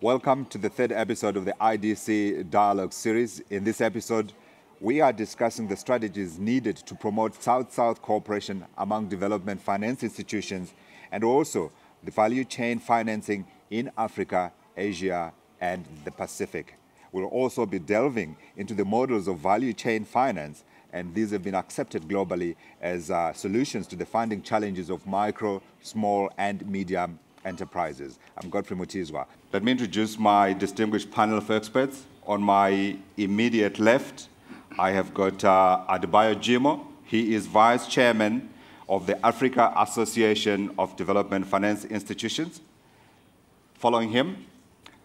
Welcome to the third episode of the IDC Dialogues series. In this episode, we are discussing the strategies needed to promote South-South cooperation among development finance institutions and also the value chain financing in Africa, Asia, and the Pacific. We'll also be delving into the models of value chain finance, and these have been accepted globally as solutions to the funding challenges of micro, small, and medium enterprises. I'm Geoffrey Qhena. Let me introduce my distinguished panel of experts. On my immediate left, I have got Adebayo Jimoh. He is Vice Chairman of the Africa Association of Development Finance Institutions. Following him,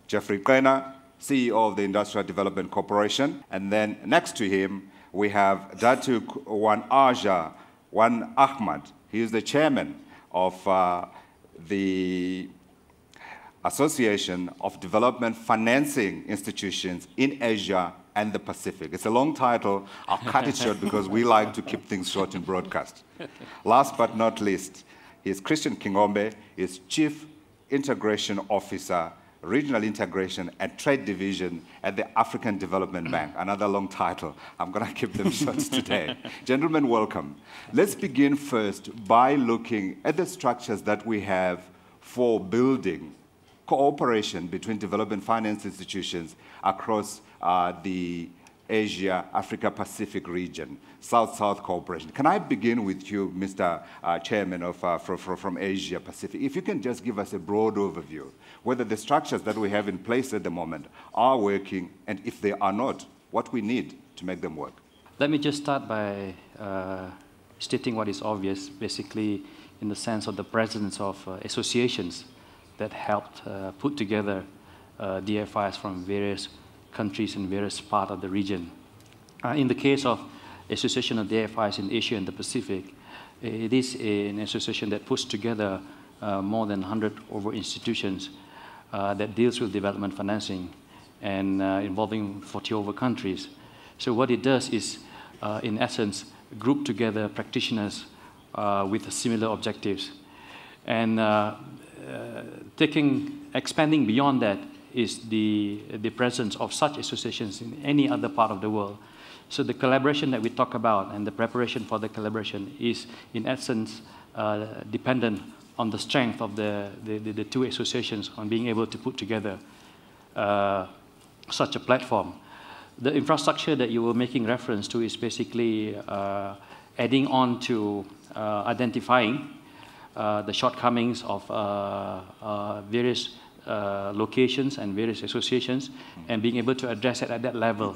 Geoffrey Qhena, CEO of the Industrial Development Corporation. And then next to him, we have Datuk Azhar, Ahmad. He is the chairman of the Association of Development Financing Institutions in Asia and the Pacific. It's a long title. I'll cut it short because we like to keep things short in broadcast. Last but not least, he is Kingombe. He is Chief Integration Officer, Regional Integration and Trade Division at the African Development Bank. Another long title. I'm going to keep them short today. Gentlemen, welcome. Let's begin first by looking at the structures that we have for building cooperation between development finance institutions across the Asia, Africa, Pacific region, South-South cooperation. Can I begin with you, Mr. Chairman of, from Asia Pacific? If you can just give us a broad overview, whether the structures that we have in place at the moment are working, and if they are not, what we need to make them work. Let me just start by stating what is obvious, basically in the sense of the presence of associations that helped put together DFIs from various countries in various parts of the region. In the case of Association of DFIs in Asia and the Pacific, it is an association that puts together more than 100 over institutions that deals with development financing and involving 40 over countries. So what it does is, in essence, group together practitioners with similar objectives. And expanding beyond that is the presence of such associations in any other part of the world. So the collaboration that we talk about and the preparation for the collaboration is, in essence, dependent on the strength of the two associations on being able to put together such a platform. The infrastructure that you were making reference to is basically adding on to identifying the shortcomings of various locations and various associations, and being able to address it at that level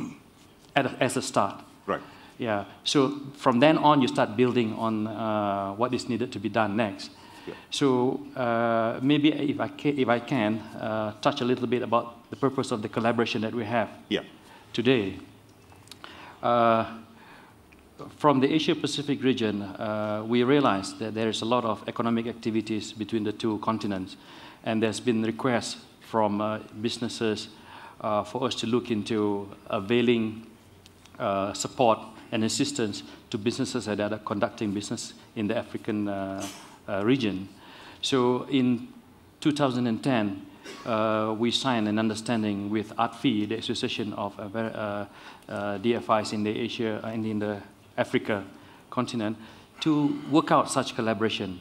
as a start. Right. Yeah. So from then on, you start building on what is needed to be done next. Yeah. So maybe if I can touch a little bit about the purpose of the collaboration that we have today. From the Asia-Pacific region, we realized that there is a lot of economic activities between the two continents, and there's been requests from businesses for us to look into availing support and assistance to businesses that are conducting business in the African region. So in 2010, we signed an understanding with ADFI, the Association of DFIs in the Asia and in the Africa continent, to work out such collaboration.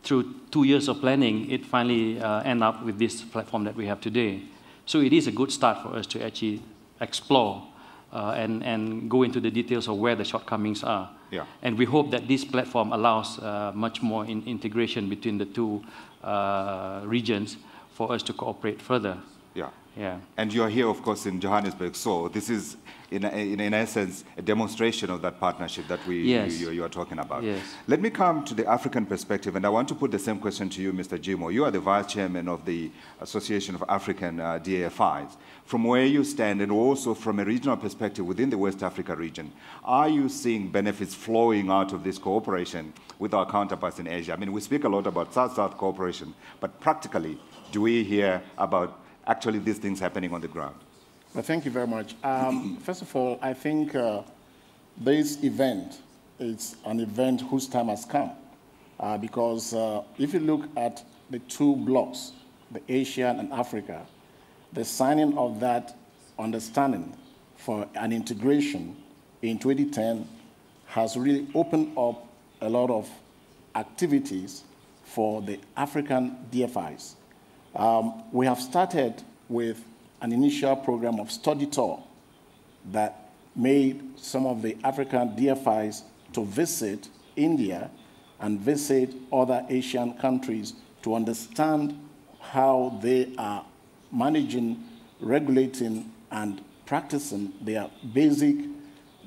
Through 2 years of planning, it finally ended up with this platform that we have today. So it is a good start for us to actually explore and go into the details of where the shortcomings are. Yeah. And we hope that this platform allows much more integration between the two regions for us to cooperate further. Yeah. Yeah. And you're here, of course, in Johannesburg, so this is, in essence, a demonstration of that partnership that you are talking about. Yes. Let me come to the African perspective, and I want to put the same question to you, Mr. Jimoh. You are the Vice Chairman of the Association of African DFIs. From where you stand, and also from a regional perspective within the West Africa region, are you seeing benefits flowing out of this cooperation with our counterparts in Asia? I mean, we speak a lot about South-South cooperation, but practically, do we hear about actually these things happening on the ground? Well, thank you very much. First of all, I think this event is an event whose time has come because if you look at the two blocks, the Asian and Africa, the signing of that understanding for an integration in 2010 has really opened up a lot of activities for the African DFIs. We have started with an initial program of study tour that made some of the African DFIs to visit India and visit other Asian countries to understand how they are managing, regulating, and practicing their basic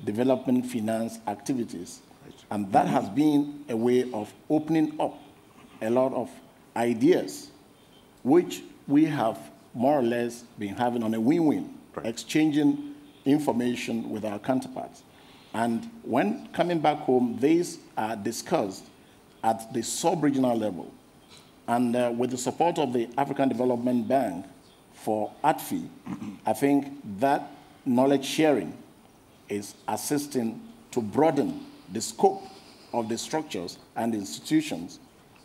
development finance activities. And that has been a way of opening up a lot of ideas, which we have more or less been having on a win-win, exchanging information with our counterparts. And when coming back home, these are discussed at the sub-regional level. And with the support of the African Development Bank for ADFI, I think that knowledge sharing is assisting to broaden the scope of the structures and institutions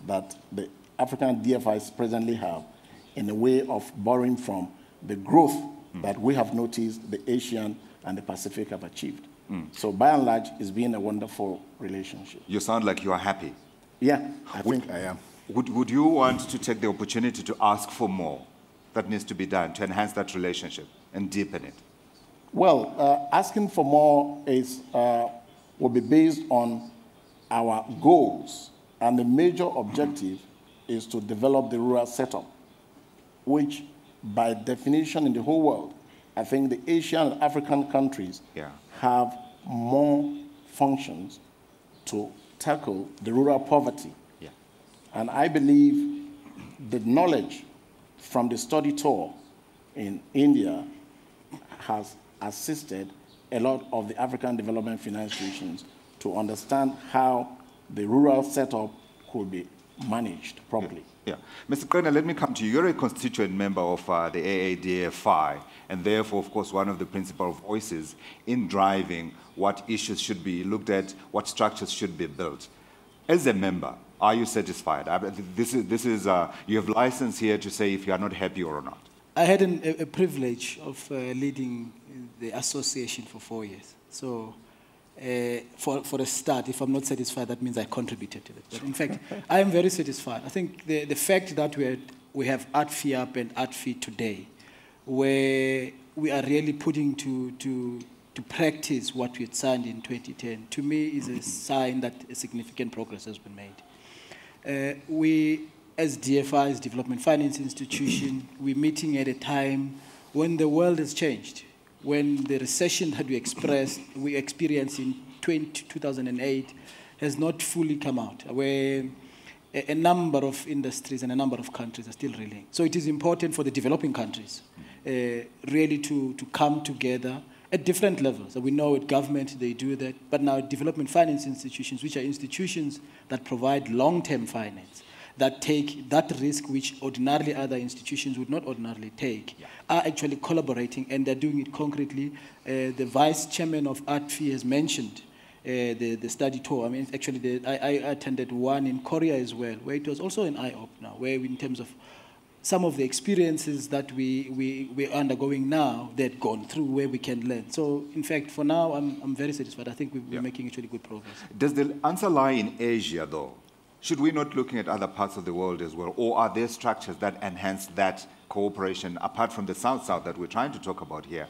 that the African DFIs presently have in a way of borrowing from the growth that we have noticed the Asian and the Pacific have achieved. So by and large, it's been a wonderful relationship. You sound like you are happy. Yeah, I think I am. Would you want to take the opportunity to ask for more that needs to be done to enhance that relationship and deepen it? Well, asking for more is, will be based on our goals, and the major objective is to develop the rural setup, which by definition in the whole world, I think the Asian and African countries have more functions to tackle the rural poverty. And I believe the knowledge from the study tour in India has assisted a lot of the African development finance institutions to understand how the rural setup could be managed properly. Mr. Qhena, let me come to you. You're a constituent member of the AADFI, and therefore, of course, one of the principal voices in driving what issues should be looked at, what structures should be built. As a member, are you satisfied? You have license here to say if you are not happy or not. I had a privilege of leading the association for 4 years. So for a start, if I'm not satisfied, that means I contributed to it. But in fact, I am very satisfied. I think the fact that we have ADFIAP and ADFI today, where we are really putting to practice what we had signed in 2010, to me is a sign that a significant progress has been made. We, as DFIs, Development Finance Institution, we're meeting at a time when the world has changed, when the recession that we experienced in 2008 has not fully come out, where a number of industries and a number of countries are still reeling. So it is important for the developing countries really to come together at different levels. We know at government they do that, but now development finance institutions, which are institutions that provide long-term finance, that take that risk which ordinarily other institutions would not ordinarily take, are actually collaborating, and they're doing it concretely. The Vice Chairman of ADFI has mentioned the study tour. I mean, actually, I attended one in Korea as well, where it was also an eye-opener, where in terms of some of the experiences that we're undergoing now, they've gone through, where we can learn. So, in fact, for now, I'm very satisfied. I think we're making actually good progress. Does the answer lie in Asia, though? Should we not looking at other parts of the world as well? Or are there structures that enhance that cooperation, apart from the South-South that we're trying to talk about here?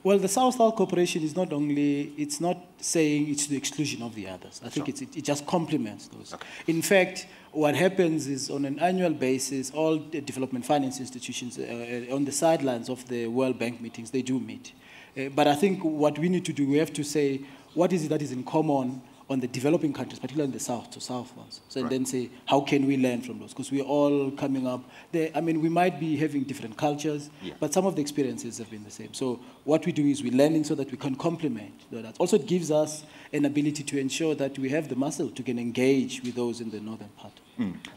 Well, the South-South cooperation is not only, it's not saying it's the exclusion of the others. I think it just complements those. Okay. In fact, what happens is on an annual basis, all the development finance institutions on the sidelines of the World Bank meetings, they do meet. But I think what we need to do, we have to say, what is it that is in common on the developing countries, particularly in the South to South ones. So and then say, how can we learn from those? Because we're all coming up. I mean, we might be having different cultures, but some of the experiences have been the same. So what we do is we're learning so that we can complement that. Also, it gives us an ability to ensure that we have the muscle to can engage with those in the northern part.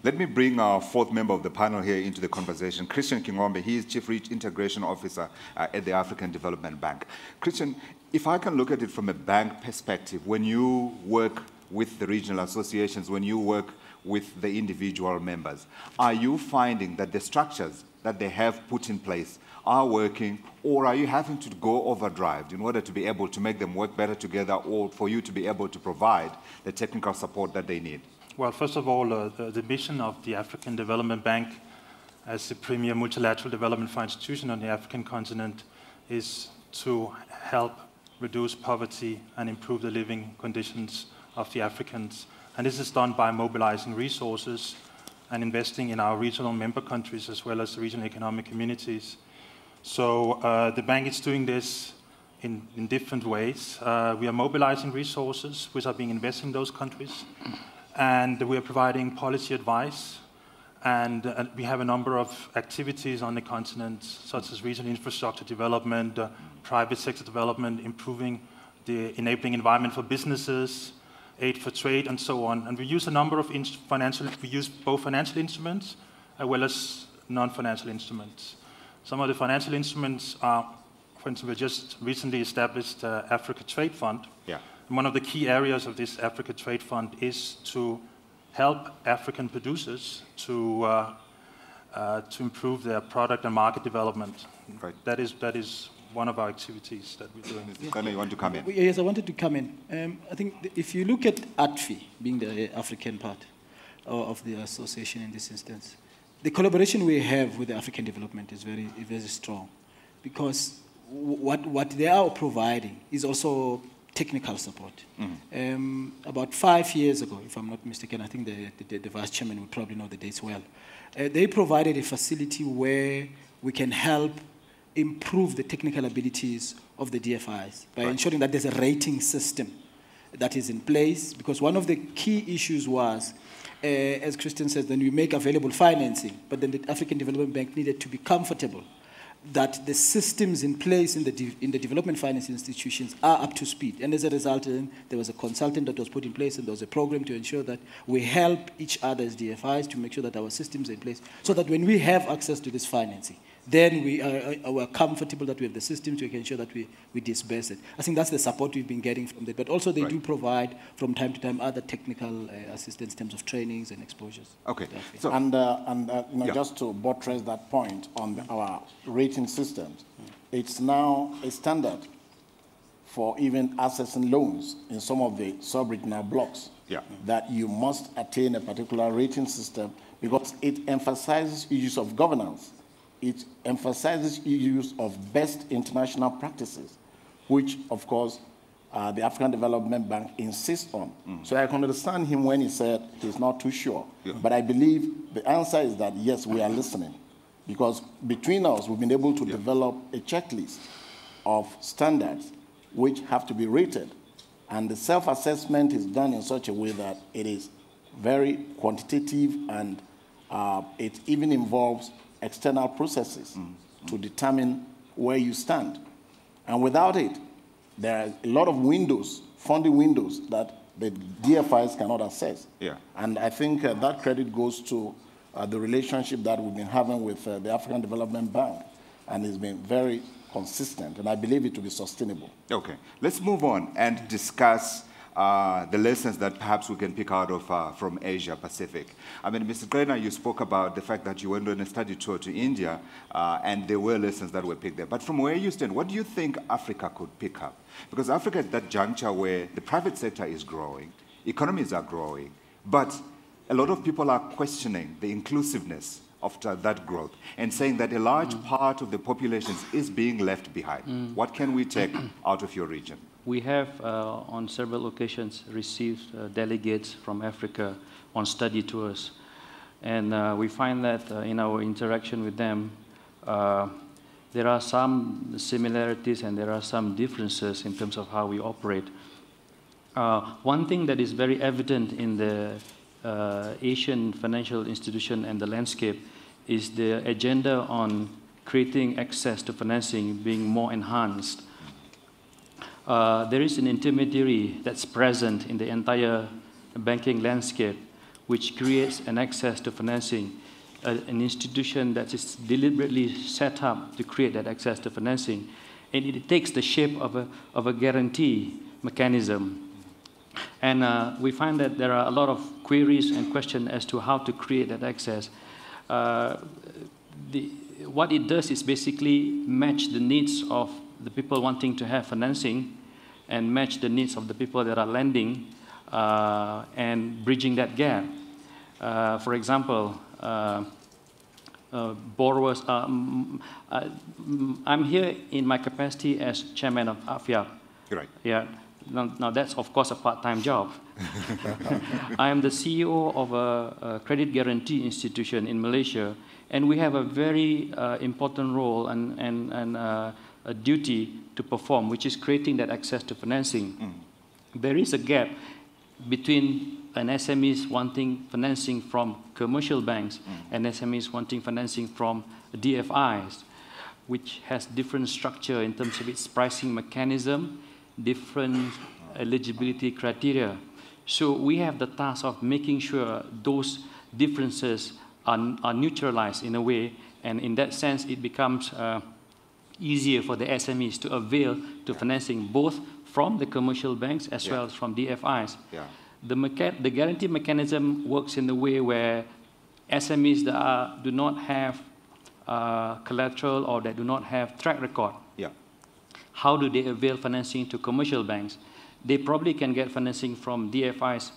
Let me bring our fourth member of the panel here into the conversation, Christian Kingombe. He is Chief Reach Integration Officer at the African Development Bank. Christian, if I can look at it from a bank perspective, when you work with the regional associations, when you work with the individual members. Are you finding that the structures that they have put in place are working, or are you having to go overdrive in order to be able to make them work better together, or for you to be able to provide the technical support that they need? Well, first of all, the mission of the African Development Bank as the premier multilateral development institution on the African continent is to help reduce poverty and improve the living conditions of the Africans. And this is done by mobilizing resources and investing in our regional member countries as well as the regional economic communities. So the bank is doing this in different ways. We are mobilizing resources which are being invested in those countries, and we are providing policy advice, and we have a number of activities on the continent, such as regional infrastructure development, private sector development, improving the enabling environment for businesses, aid for trade, and so on. And we use a number of we use both financial instruments as well as non-financial instruments. Some of the financial instruments are, for instance, we just recently established Africa Trade Fund. Yeah. And one of the key areas of this Africa Trade Fund is to help African producers to improve their product and market development. Right. That is one of our activities that we're doing. Mr. Qhena, you want to come in? Yes, I wanted to come in. I think if you look at ADFI, being the African part of the association in this instance, the collaboration we have with the African development is very, very strong, because what they are providing is also technical support. Mm-hmm. About 5 years ago, if I'm not mistaken, I think the Vice Chairman would probably know the dates well, they provided a facility where we can help improve the technical abilities of the DFIs by ensuring that there's a rating system that is in place, because one of the key issues was, as Christian says, then we make available financing, but then the African Development Bank needed to be comfortable that the systems in place in the development finance institutions are up to speed. And as a result, there was a consultant that was put in place, and there was a program to ensure that we help each other as DFIs to make sure that our systems are in place, so that when we have access to this financing, then we are comfortable that we have the systems to ensure that we disburse it. I think that's the support we've been getting from them. But also they do provide, from time to time, other technical assistance in terms of trainings and exposures. Okay. So, just to buttress that point on our rating systems, it's now a standard for even accessing loans in some of the sub-regional blocks, that you must attain a particular rating system, because it emphasizes issues of governance. It emphasizes issues of best international practices, which, of course, the African Development Bank insists on. So I can understand him when he said he's not too sure. But I believe the answer is that, yes, we are listening. Because between us, we've been able to develop a checklist of standards which have to be rated. And the self-assessment is done in such a way that it is very quantitative, and it even involves external processes to determine where you stand. And without it, there are a lot of windows, funding windows, that the DFIs cannot access. And I think that credit goes to the relationship that we've been having with the African Development Bank, and it's been very consistent, and I believe it to be sustainable. Okay, let's move on and discuss the lessons that perhaps we can pick out of from Asia Pacific. I mean, Mr. Qhena, you spoke about the fact that you went on a study tour to India, and there were lessons that were picked there. But from where you stand, what do you think Africa could pick up? Because Africa is at that juncture where the private sector is growing, economies are growing, but a lot of people are questioning the inclusiveness of that growth and saying that a large part of the population is being left behind. What can we take out of your region? We have, on several occasions, received delegates from Africa on study tours. And we find that in our interaction with them, there are some similarities and there are some differences in terms of how we operate. One thing that is very evident in the Asian financial institution and the landscape is the agenda on creating access to financing being more enhanced. There is an intermediary that's present in the entire banking landscape, which creates an access to financing, an institution that is deliberately set up to create that access to financing, and it takes the shape of a guarantee mechanism. And we find that there are a lot of queries and questions as to how to create that access. What it does is basically match the needs of the people wanting to have financing and match the needs of the people that are lending and bridging that gap. For example, borrowers, I'm here in my capacity as chairman of AFIAP. Right. Yeah. Now that's of course a part-time job. I am the CEO of a credit guarantee institution in Malaysia, and we have a very important role and a duty to perform, which is creating that access to financing. There is a gap between an SMEs wanting financing from commercial banks and SMEs wanting financing from DFIs, which has different structure in terms of its pricing mechanism, different eligibility criteria. So we have the task of making sure those differences are neutralized in a way, and in that sense it becomes easier for the SMEs to avail to financing both from the commercial banks as well as from DFIs. The guarantee mechanism works in the way where SMEs that do not have collateral or that do not have track record, how do they avail financing to commercial banks? They probably can get financing from DFIs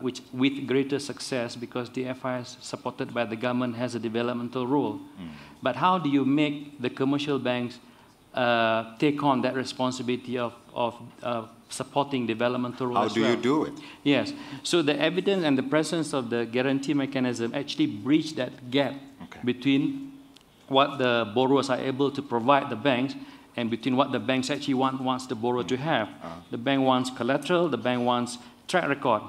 which with greater success because DFIs supported by the government has a developmental role. But how do you make the commercial banks take on that responsibility of supporting developmental role as well? How do you do it? Yes. So the evidence and the presence of the guarantee mechanism actually bridge that gap between what the borrowers are able to provide the banks and between what the banks actually wants the borrower to have. The bank wants collateral, the bank wants track record.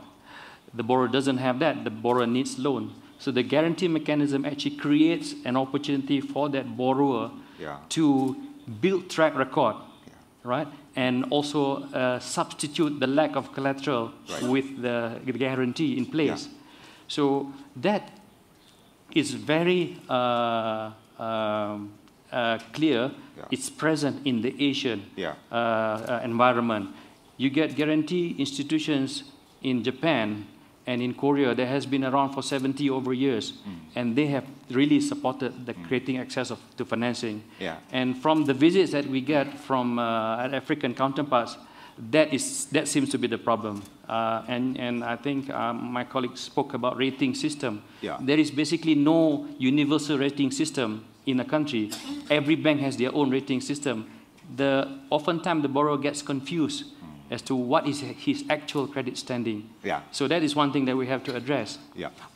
The borrower doesn't have that, the borrower needs loan. So the guarantee mechanism actually creates an opportunity for that borrower to build track record, right? And also substitute the lack of collateral with the guarantee in place. So that is very clear. It's present in the Asian environment. You get guarantee institutions in Japan and in Korea that has been around for 70 over years, and they have really supported the creating access to financing. And from the visits that we get from African counterparts, that seems to be the problem. And I think my colleague spoke about rating system. There is basically no universal rating system in a country. Every bank has their own rating system. Oftentimes the borrower gets confused as to what is his actual credit standing. So that is one thing that we have to address.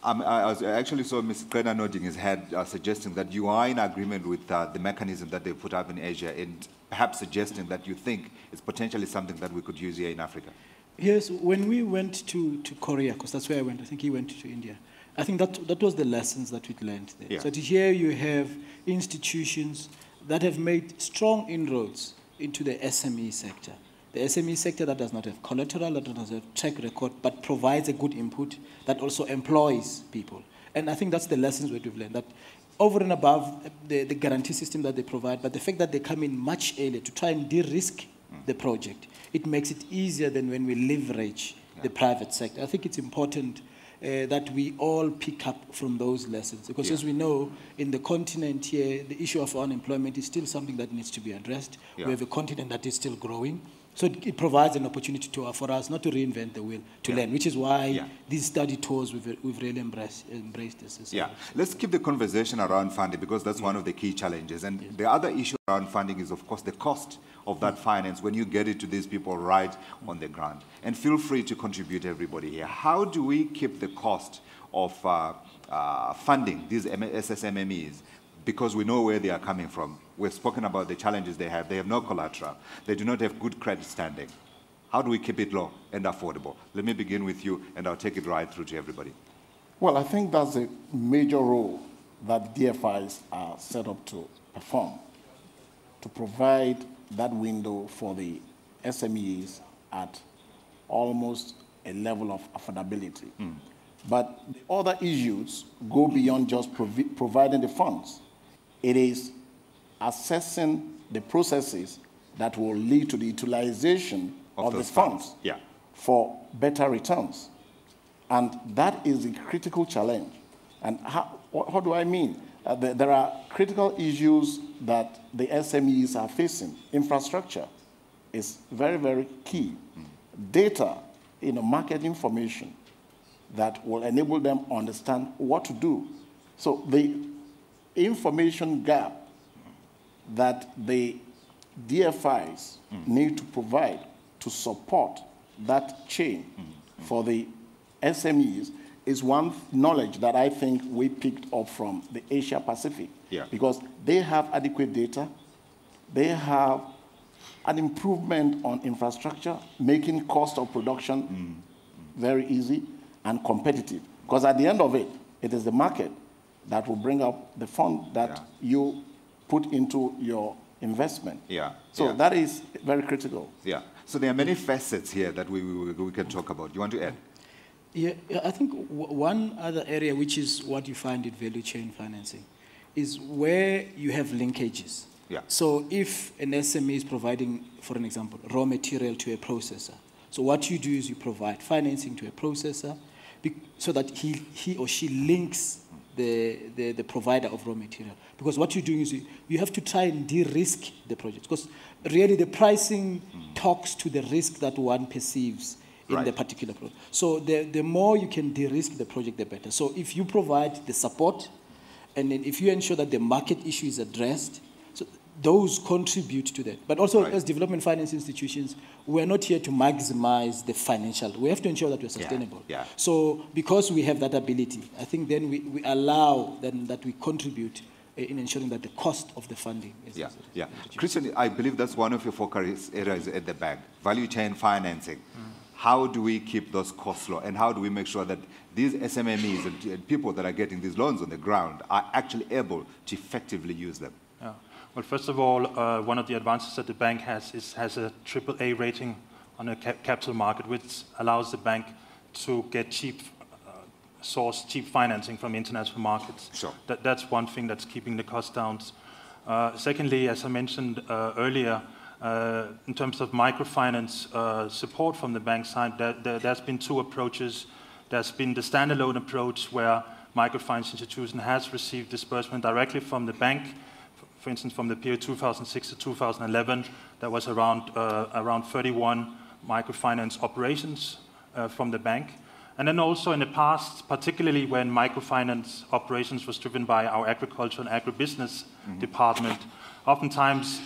I actually saw Mr. Qhena nodding his head, suggesting that you are in agreement with the mechanism that they put up in Asia, and perhaps suggesting that you think it's potentially something that we could use here in Africa. Yes, when we went to Korea, because that's where I went, I think he went to India, I think that was the lessons that we learned there. So here you have institutions that have made strong inroads into the SME sector. The SME sector that does not have collateral, that does not have track record, but provides a good input that also employs people. And I think that's the lessons that we've learned, that over and above the guarantee system that they provide, but the fact that they come in much earlier to try and de-risk the project, it makes it easier than when we leverage the private sector. I think it's important that we all pick up from those lessons. Because as we know, in the continent here, the issue of unemployment is still something that needs to be addressed. We have a continent that is still growing. So it provides an opportunity for us not to reinvent the wheel, to learn, which is why these study tours, we've really embraced this. Let's keep the conversation around funding, because that's one of the key challenges. And the other issue around funding is, of course, the cost of that finance when you get it to these people right on the ground. And feel free to contribute, everybody here. How do we keep the cost of funding these SMMEs? Because we know where they are coming from. We've spoken about the challenges they have. They have no collateral. They do not have good credit standing. How do we keep it low and affordable? Let me begin with you, and I'll take it right through to everybody. Well, I think that's a major role that DFIs are set up to perform, to provide that window for the SMEs at almost a level of affordability. But the other issues go beyond just providing the funds. It is assessing the processes that will lead to the utilization of the funds. for better returns. And that is a critical challenge. And what do I mean? There are critical issues that the SMEs are facing. Infrastructure is very, very key. Data, market information that will enable them to understand what to do. So the information gap that the DFIs need to provide to support that chain for the SMEs is one knowledge that I think we picked up from the Asia Pacific. Yeah. Because they have adequate data, they have an improvement on infrastructure, making cost of production very easy and competitive. Because at the end of it, it is the market that will bring up the fund that you put into your investment. So that is very critical. So there are many facets here that we can talk about. You want to add? Yeah, I think one other area, which is what you find in value chain financing, is where you have linkages. So if an SME is providing, for an example, raw material to a processor, so what you do is you provide financing to a processor so that he or she links the provider of raw material. Because what you're doing is you have to try and de-risk the project. Because really the pricing talks to the risk that one perceives in the particular project. So the more you can de-risk the project, the better. So if you provide the support, and then if you ensure that the market issue is addressed, so those contribute to that. But also as development finance institutions, we're not here to maximize the financial. We have to ensure that we're sustainable. So because we have that ability, I think then we allow then that we contribute in ensuring that the cost of the funding is Christian, I believe that's one of your focus areas at the bank, value chain financing. How do we keep those costs low, and how do we make sure that these SMMEs and people that are getting these loans on the ground are actually able to effectively use them? Well, first of all, one of the advantages that the bank has a AAA rating on a capital market, which allows the bank to get cheap financing from international markets. That's one thing that's keeping the cost down. Secondly, as I mentioned earlier, in terms of microfinance support from the bank side, there's been two approaches. There's been the standalone approach where microfinance institution has received disbursement directly from the bank. For instance, from the period 2006 to 2011, there was around 31 microfinance operations from the bank. And then also in the past, particularly when microfinance operations was driven by our agriculture and agribusiness department, oftentimes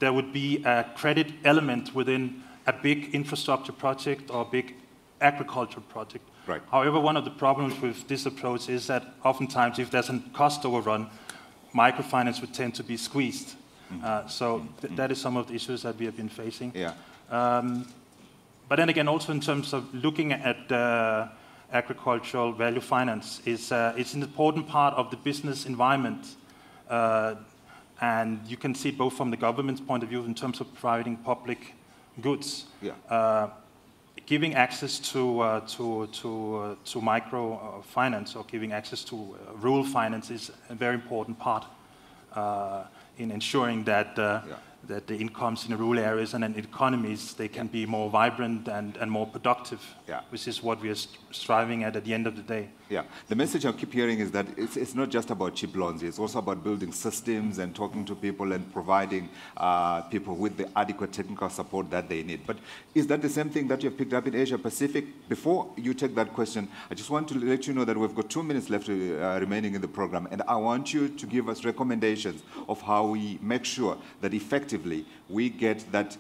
there would be a credit element within a big infrastructure project or a big agricultural project. However, one of the problems with this approach is that oftentimes if there's a cost overrun, microfinance would tend to be squeezed. So that is some of the issues that we have been facing. But then again, also in terms of looking at agricultural value finance, it's an important part of the business environment. And you can see it both from the government's point of view in terms of providing public goods. Giving access to microfinance or giving access to rural finance is a very important part in ensuring that that the incomes in the rural areas and in economies, they can be more vibrant and more productive, which is what we are striving at the end of the day. The message I keep hearing is that it's not just about cheap loans, it's also about building systems and talking to people and providing people with the adequate technical support that they need. But is that the same thing that you've picked up in Asia Pacific? Before you take that question, I just want to let you know that we've got 2 minutes left remaining in the program, and I want you to give us recommendations of how we make sure that effectively we get that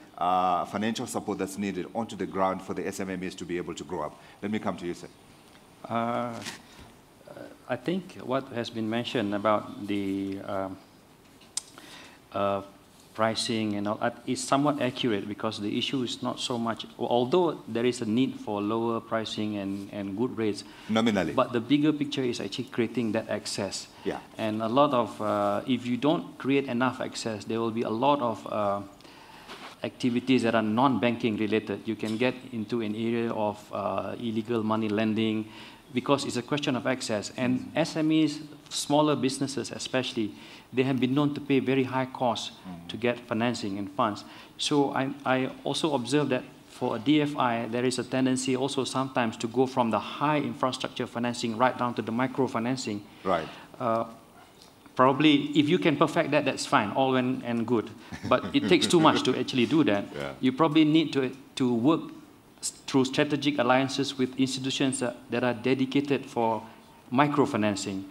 financial support that's needed onto the ground for the SMMEs to be able to grow up. Let me come to you, sir. I think what has been mentioned about the pricing and all that is somewhat accurate, because the issue is not so much, although there is a need for lower pricing and good rates. Nominally. But the bigger picture is actually creating that access. And a lot of, if you don't create enough access, there will be a lot of activities that are non-banking related. You can get into an area of illegal money lending, because it's a question of access. And SMEs, smaller businesses especially, they have been known to pay very high costs to get financing and funds. So I also observe that for a DFI, there is a tendency also sometimes to go from the high infrastructure financing right down to the microfinancing. Right. Probably, if you can perfect that, that's fine, all well and good. But it takes too much to actually do that. Yeah. You probably need to work through strategic alliances with institutions that are dedicated for microfinancing,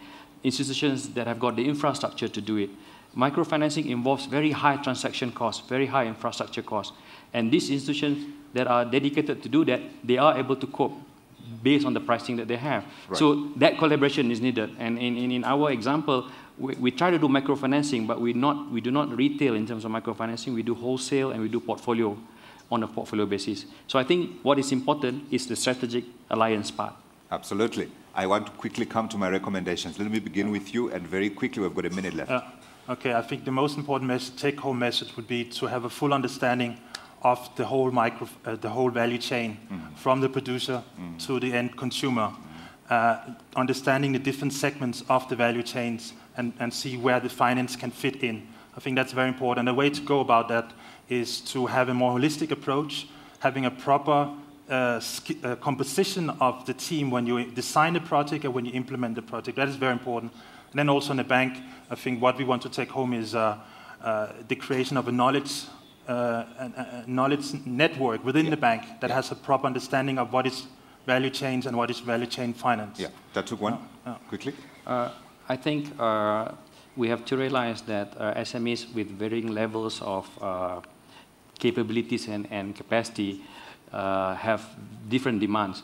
institutions that have got the infrastructure to do it. Microfinancing involves very high transaction costs, very high infrastructure costs. And these institutions that are dedicated to do that, they are able to cope based on the pricing that they have. Right. So that collaboration is needed. And in our example, we try to do microfinancing, but we do not retail in terms of microfinancing. We do wholesale and we do portfolio on a portfolio basis. So I think what is important is the strategic alliance part. Absolutely. I want to quickly come to my recommendations. Let me begin with you, and very quickly, we've got a minute left. Okay, I think the most important take-home message would be to have a full understanding of the whole value chain, from the producer to the end consumer, understanding the different segments of the value chains and see where the finance can fit in. I think that's very important. The way to go about that is to have a more holistic approach, having a proper composition of the team when you design the project and when you implement the project. That is very important. And then also in the bank, I think what we want to take home is the creation of a knowledge network within the bank that has a proper understanding of what is value chains and what is value chain finance. Yeah, that took one, quickly. I think we have to realize that SMEs with varying levels of capabilities and capacity have different demands.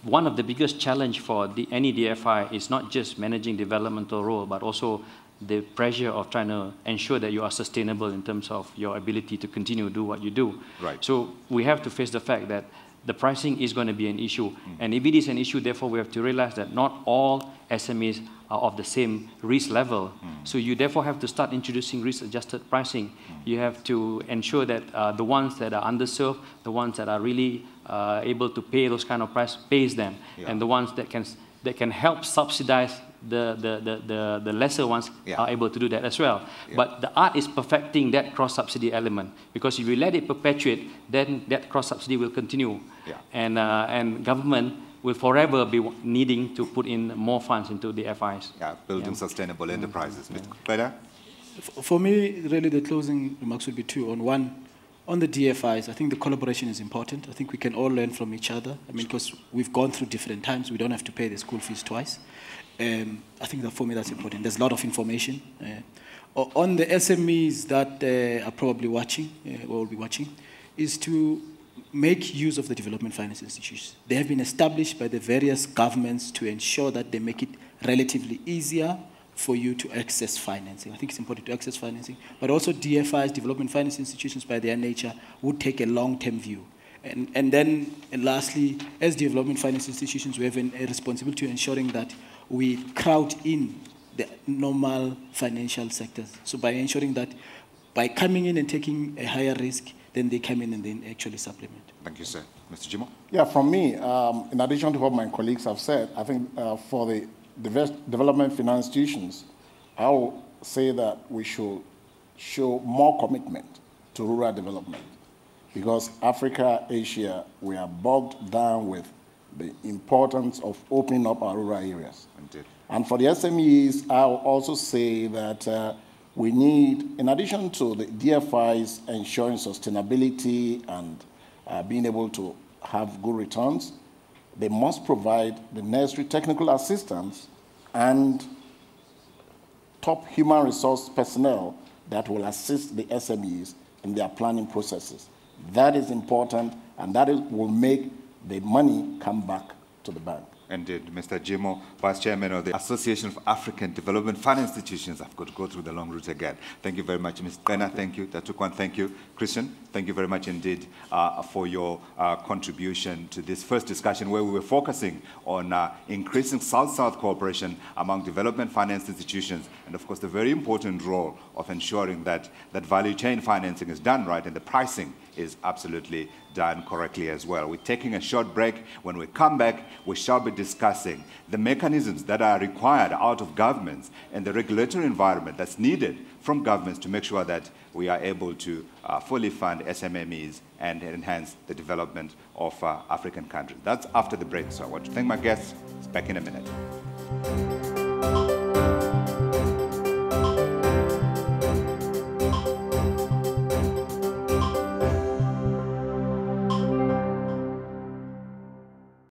One of the biggest challenge for any DFI is not just managing developmental role, but also the pressure of trying to ensure that you are sustainable in terms of your ability to continue to do what you do. Right. So we have to face the fact that the pricing is going to be an issue. And if it is an issue, therefore, we have to realize that not all SMEs are of the same risk level. So you therefore have to start introducing risk-adjusted pricing. You have to ensure that the ones that are underserved, the ones that are really able to pay those kind of price, pays them. And the ones that can help subsidize the lesser ones are able to do that as well. But the art is perfecting that cross-subsidy element, because if you let it perpetuate, then that cross-subsidy will continue. And government will forever be needing to put in more funds into the FIs. Yeah, building sustainable enterprises. Qhena? For me, really the closing remarks would be two. On one, on the DFIs, I think the collaboration is important. I think we can all learn from each other. I mean, because we've gone through different times. We don't have to pay the school fees twice. I think that for me that's important. There's a lot of information. On the SMEs that are probably watching, or will be watching, is to make use of the development finance institutions. They have been established by the various governments to ensure that they make it relatively easier for you to access financing. I think it's important to access financing, but also DFIs, development finance institutions by their nature, would take a long-term view. And then, lastly, as development finance institutions, we have a responsibility to ensuring that we crowd in the normal financial sectors. So by ensuring that by coming in and taking a higher risk, then they come in and then actually supplement. Thank you, sir. Mr. Jimoh? Yeah, from me, in addition to what my colleagues have said, I think for the development finance institutions, I will say that we should show more commitment to rural development, because Africa, Asia, we are bogged down with the importance of opening up our rural areas. Indeed. And for the SMEs, I will also say that we need, in addition to the DFIs ensuring sustainability and being able to have good returns, they must provide the necessary technical assistance and top human resource personnel that will assist the SMEs in their planning processes. That is important, and that will make the money come back to the bank. Indeed. Mr. Jimoh, Vice Chairman of the Association of African Development Finance Institutions. I've got to go through the long route again. Thank you very much, Mr. Qhena. Thank you. Datuk, thank you. Christian, thank you very much indeed for your contribution to this first discussion, where we were focusing on increasing South-South cooperation among development finance institutions, and of course the very important role of ensuring that value chain financing is done right and the pricing is absolutely done correctly as well. We're taking a short break. When we come back, we shall be discussing the mechanisms that are required out of governments and the regulatory environment that's needed from governments to make sure that we are able to fully fund SMMEs and enhance the development of African countries. That's after the break, so I want to thank my guests. It's back in a minute.